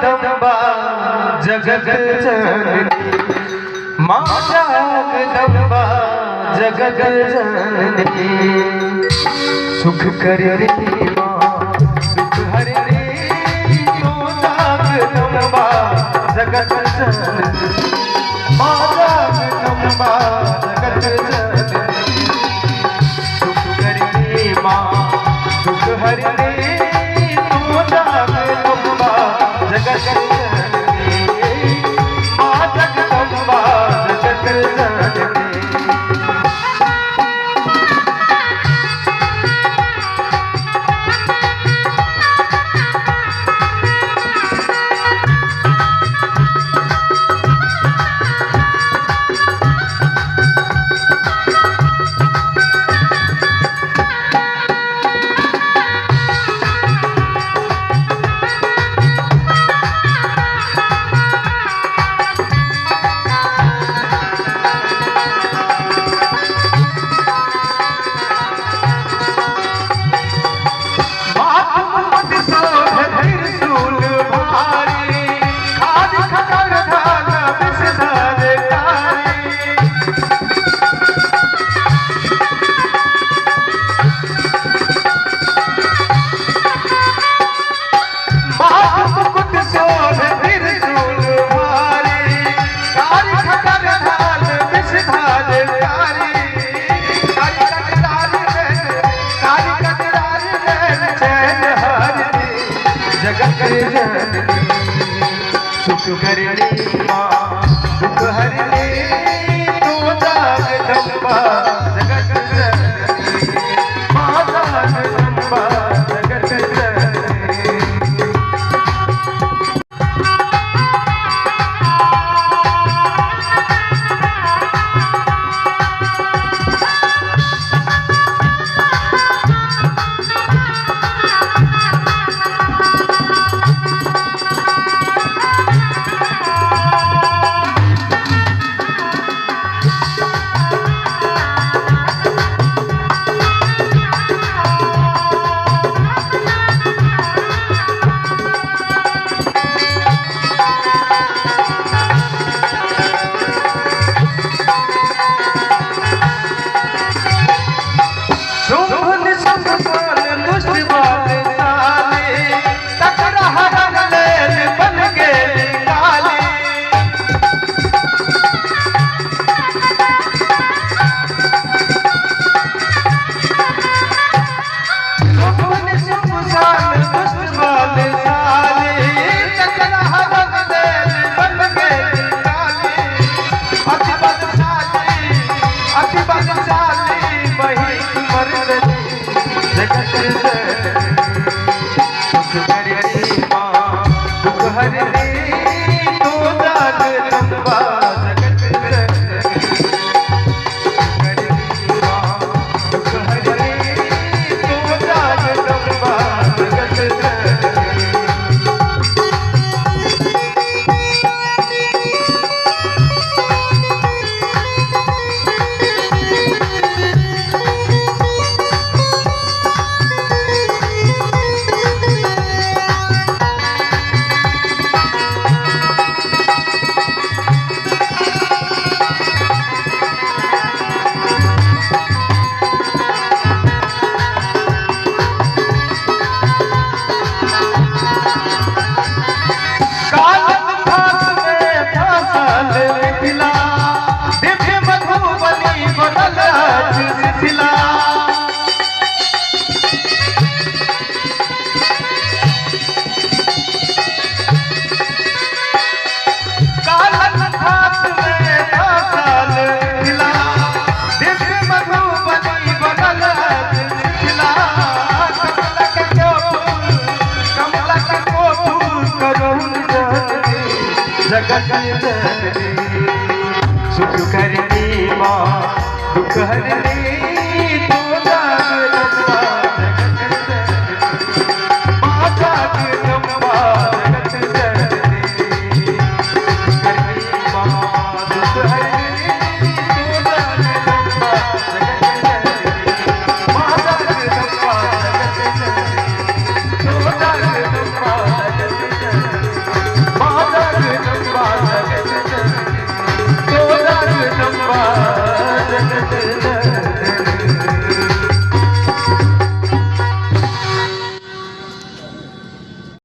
जगदम्बा जगत जननी, माँ जगदम्बा जगत जननी। सुख करनी माँ दुख हरनी, तू जगदम्बा जगत जननी, माँ जगदम्बा जगत जननी। सुख करनी माँ दुख हरनी, तू जगदम्बा जगत जननी, माँ जगदम्बा जगत जननी। सुख करनी माँ दुख हरनी, तू जगदम्बा जगत जननी, माँ जगदम्बा जगत जननी। जगत जननी सुख करनी माँ दुख हरनी, तू जगदम्बा जगत जननी, माँ जगदम्बा जगत जननी। सुख करनी माँ दुख हरनी, तू जगदम्बा जगत जननी, माँ जगदम्बा जगत जननी, तू जगदम्बा जगत जननी। जगत